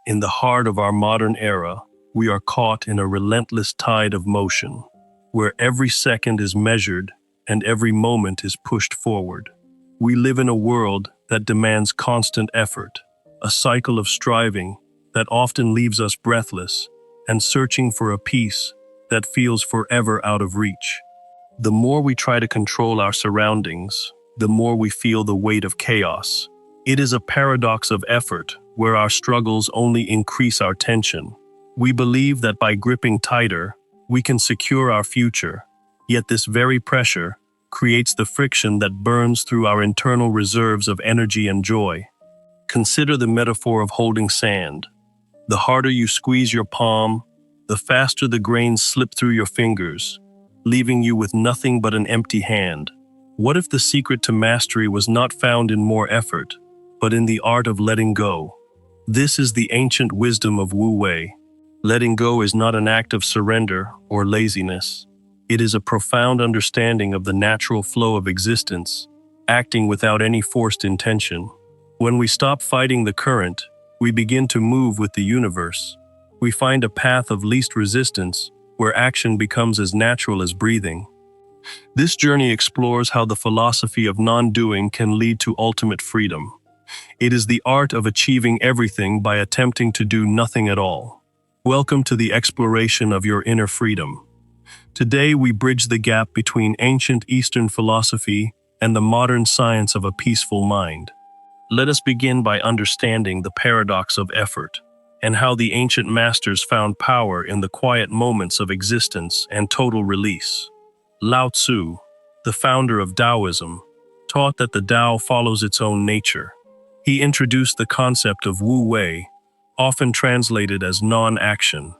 In the heart of our modern era, we are caught in a relentless tide of motion, where every second is measured and every moment is pushed forward. We live in a world that demands constant effort, a cycle of striving that often leaves us breathless and searching for a peace that feels forever out of reach. The more we try to control our surroundings, the more we feel the weight of chaos. It is a paradox of effort where our struggles only increase our tension. We believe that by gripping tighter, we can secure our future, yet this very pressure creates the friction that burns through our internal reserves of energy and joy. Consider the metaphor of holding sand. The harder you squeeze your palm, the faster the grains slip through your fingers, leaving you with nothing but an empty hand. What if the secret to mastery was not found in more effort, but in the art of letting go? This is the ancient wisdom of Wu Wei. Letting go is not an act of surrender or laziness. It is a profound understanding of the natural flow of existence, acting without any forced intention. When we stop fighting the current, we begin to move with the universe. We find a path of least resistance, where action becomes as natural as breathing. This journey explores how the philosophy of non-doing can lead to ultimate freedom. It is the art of achieving everything by attempting to do nothing at all. Welcome to the exploration of your inner freedom. Today we bridge the gap between ancient Eastern philosophy and the modern science of a peaceful mind. Let us begin by understanding the paradox of effort and how the ancient masters found power in the quiet moments of existence and total release. Lao Tzu, the founder of Taoism, taught that the Tao follows its own nature. He introduced the concept of Wu Wei, often translated as non-action.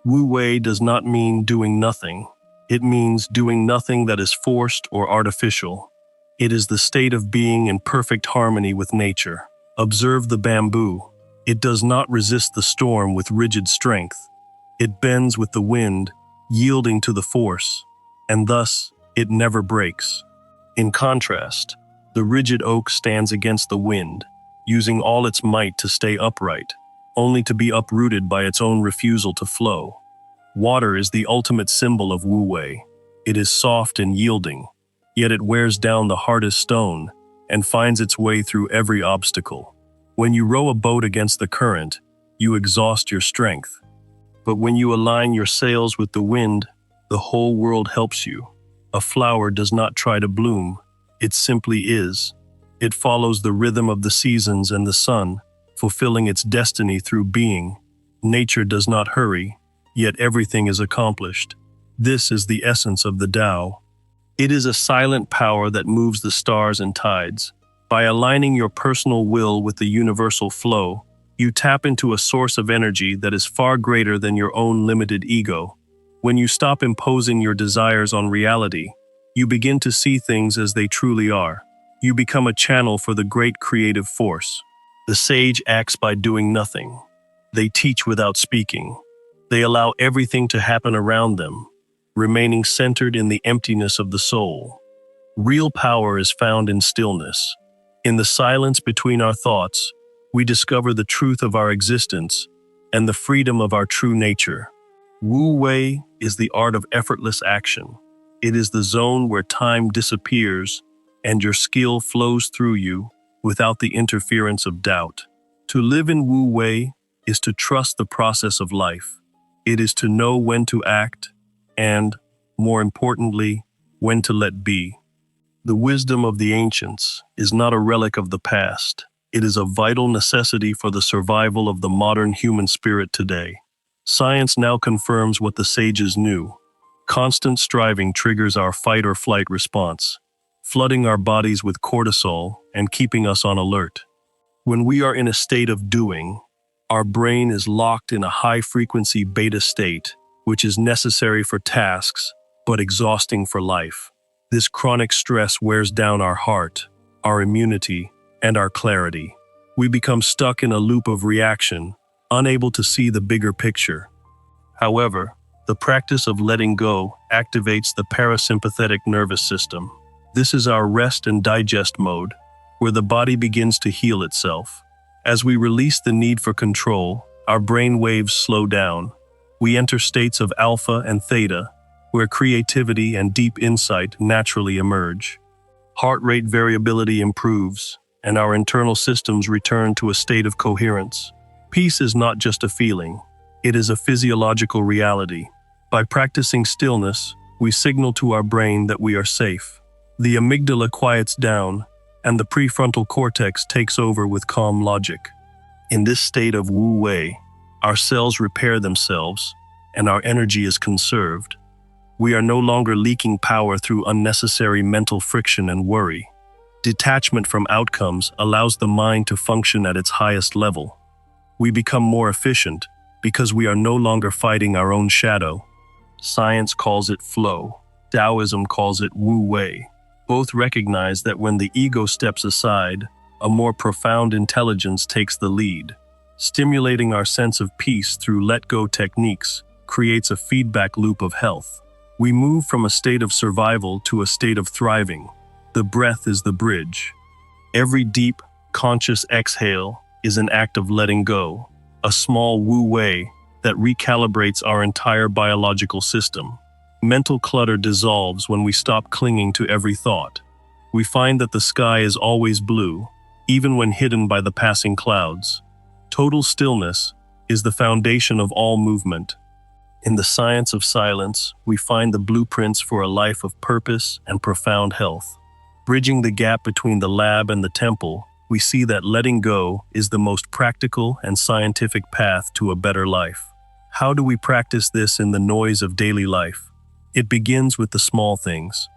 Wu Wei does not mean doing nothing. It means doing nothing that is forced or artificial. It is the state of being in perfect harmony with nature. Observe the bamboo. It does not resist the storm with rigid strength. It bends with the wind, yielding to the force, and thus it never breaks. In contrast, the rigid oak stands against the wind, using all its might to stay upright, only to be uprooted by its own refusal to flow. Water is the ultimate symbol of Wu Wei. It is soft and yielding, yet it wears down the hardest stone and finds its way through every obstacle. When you row a boat against the current, you exhaust your strength. But when you align your sails with the wind, the whole world helps you. A flower does not try to bloom, it simply is. It follows the rhythm of the seasons and the sun, fulfilling its destiny through being. Nature does not hurry, yet everything is accomplished. This is the essence of the Tao. It is a silent power that moves the stars and tides. By aligning your personal will with the universal flow, you tap into a source of energy that is far greater than your own limited ego. When you stop imposing your desires on reality, you begin to see things as they truly are. You become a channel for the great creative force. The sage acts by doing nothing. They teach without speaking. They allow everything to happen around them, remaining centered in the emptiness of the soul. Real power is found in stillness. In the silence between our thoughts, we discover the truth of our existence and the freedom of our true nature. Wu Wei is the art of effortless action. It is the zone where time disappears and your skill flows through you without the interference of doubt. To live in Wu Wei is to trust the process of life. It is to know when to act and, more importantly, when to let be. The wisdom of the ancients is not a relic of the past. It is a vital necessity for the survival of the modern human spirit today. Science now confirms what the sages knew. Constant striving triggers our fight or flight response, flooding our bodies with cortisol and keeping us on alert. When we are in a state of doing, our brain is locked in a high-frequency beta state, which is necessary for tasks, but exhausting for life. This chronic stress wears down our heart, our immunity, and our clarity. We become stuck in a loop of reaction, unable to see the bigger picture. However, the practice of letting go activates the parasympathetic nervous system. This is our rest and digest mode, where the body begins to heal itself. As we release the need for control, Our brain waves slow down. We enter states of alpha and theta, where creativity and deep insight naturally emerge. Heart rate variability improves, and our internal systems return to a state of coherence. Peace is not just a feeling, it is a physiological reality. By practicing stillness, we signal to our brain that we are safe. The amygdala quiets down, and the prefrontal cortex takes over with calm logic. In this state of Wu Wei, our cells repair themselves, and our energy is conserved. We are no longer leaking power through unnecessary mental friction and worry. Detachment from outcomes allows the mind to function at its highest level. We become more efficient because we are no longer fighting our own shadow. Science calls it flow. Taoism calls it Wu Wei. Both recognize that when the ego steps aside, a more profound intelligence takes the lead. Stimulating our sense of peace through let-go techniques creates a feedback loop of health. We move from a state of survival to a state of thriving. The breath is the bridge. Every deep, conscious exhale is an act of letting go, a small Wu Wei that recalibrates our entire biological system. Mental clutter dissolves when we stop clinging to every thought. We find that the sky is always blue, even when hidden by the passing clouds. Total stillness is the foundation of all movement. In the science of silence, we find the blueprints for a life of purpose and profound health. Bridging the gap between the lab and the temple, we see that letting go is the most practical and scientific path to a better life. How do we practice this in the noise of daily life? It begins with the small things.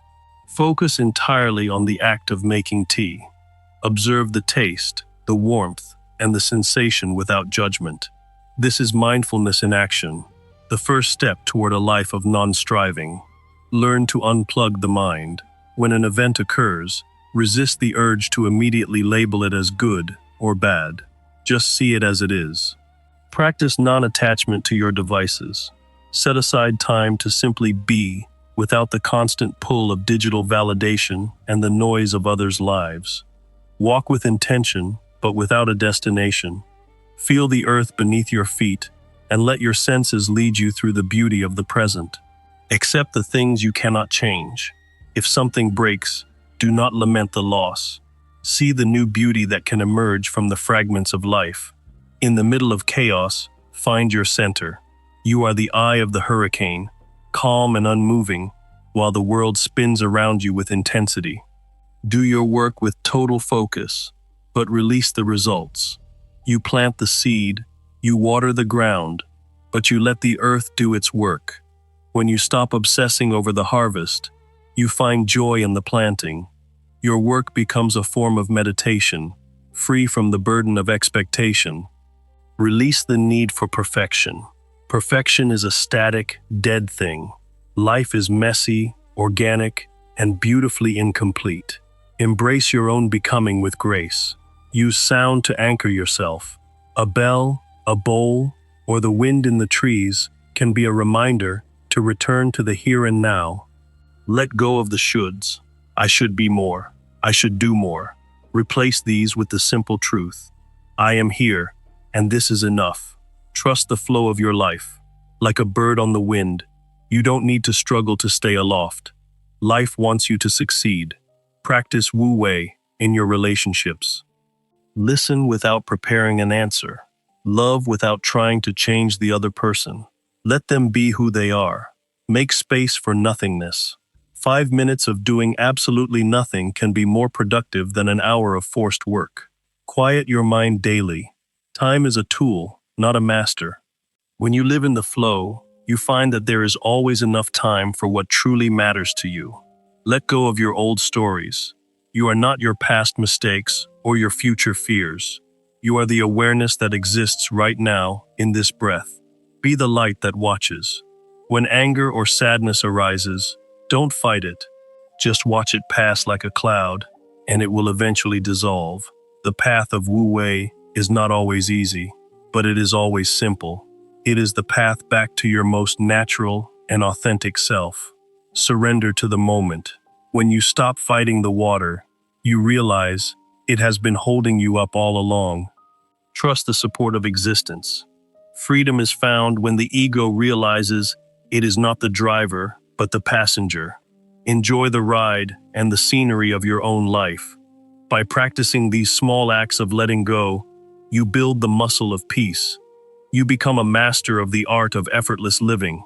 Focus entirely on the act of making tea. Observe the taste, the warmth, and the sensation without judgment. This is mindfulness in action, the first step toward a life of non-striving. Learn to unplug the mind. When an event occurs, resist the urge to immediately label it as good or bad. Just see it as it is. Practice non-attachment to your devices. Set aside time to simply be without the constant pull of digital validation and the noise of others' lives. Walk with intention, but without a destination. Feel the earth beneath your feet and let your senses lead you through the beauty of the present. Accept the things you cannot change. If something breaks, do not lament the loss. See the new beauty that can emerge from the fragments of life. In the middle of chaos, find your center. You are the eye of the hurricane, calm and unmoving, while the world spins around you with intensity. Do your work with total focus, but release the results. You plant the seed, you water the ground, but you let the earth do its work. When you stop obsessing over the harvest, you find joy in the planting. Your work becomes a form of meditation, free from the burden of expectation. Release the need for perfection. Perfection is a static, dead thing. Life is messy, organic, and beautifully incomplete. Embrace your own becoming with grace. Use sound to anchor yourself. A bell, a bowl, or the wind in the trees can be a reminder to return to the here and now. Let go of the shoulds. I should be more. I should do more. Replace these with the simple truth. I am here, and this is enough. Trust the flow of your life. Like a bird on the wind, you don't need to struggle to stay aloft. Life wants you to succeed. Practice Wu Wei in your relationships. Listen without preparing an answer. Love without trying to change the other person. Let them be who they are. Make space for nothingness. 5 minutes of doing absolutely nothing can be more productive than an hour of forced work. Quiet your mind daily. Time is a tool, not a master. When you live in the flow, you find that there is always enough time for what truly matters to you. Let go of your old stories. You are not your past mistakes or your future fears. You are the awareness that exists right now in this breath. Be the light that watches. When anger or sadness arises, don't fight it. Just watch it pass like a cloud, and it will eventually dissolve. The path of Wu Wei is not always easy, but it is always simple. It is the path back to your most natural and authentic self. Surrender to the moment. When you stop fighting the water, you realize it has been holding you up all along. Trust the support of existence. Freedom is found when the ego realizes it is not the driver, but the passenger. Enjoy the ride and the scenery of your own life. By practicing these small acts of letting go, you build the muscle of peace. You become a master of the art of effortless living.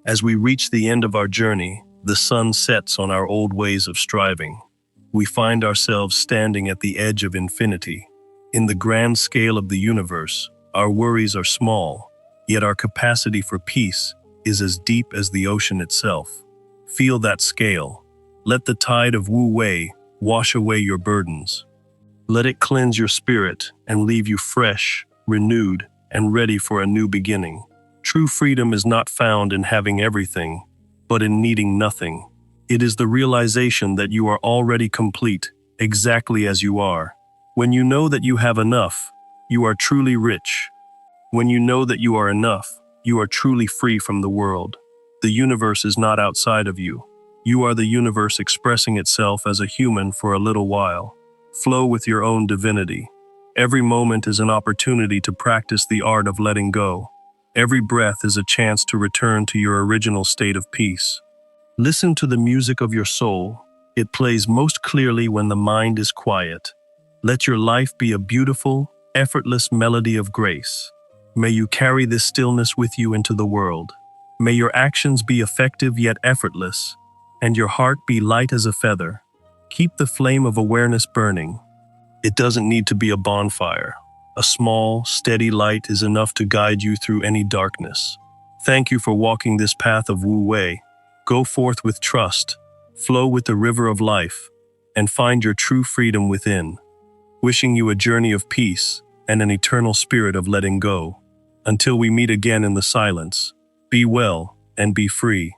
As we reach the end of our journey, the sun sets on our old ways of striving. We find ourselves standing at the edge of infinity. In the grand scale of the universe, our worries are small, yet our capacity for peace is as deep as the ocean itself. Feel that scale. Let the tide of Wu Wei wash away your burdens. Let it cleanse your spirit and leave you fresh, renewed, and ready for a new beginning. True freedom is not found in having everything, but in needing nothing. It is the realization that you are already complete, exactly as you are. When you know that you have enough, you are truly rich. When you know that you are enough, you are truly free from the world. The universe is not outside of you. You are the universe expressing itself as a human for a little while. Flow with your own divinity. Every moment is an opportunity to practice the art of letting go. Every breath is a chance to return to your original state of peace. Listen to the music of your soul. It plays most clearly when the mind is quiet. Let your life be a beautiful, effortless melody of grace. May you carry this stillness with you into the world. May your actions be effective yet effortless, and your heart be light as a feather. Keep the flame of awareness burning. It doesn't need to be a bonfire. A small, steady light is enough to guide you through any darkness. Thank you for walking this path of Wu Wei. Go forth with trust, flow with the river of life, and find your true freedom within. Wishing you a journey of peace and an eternal spirit of letting go. Until we meet again in the silence, be well and be free.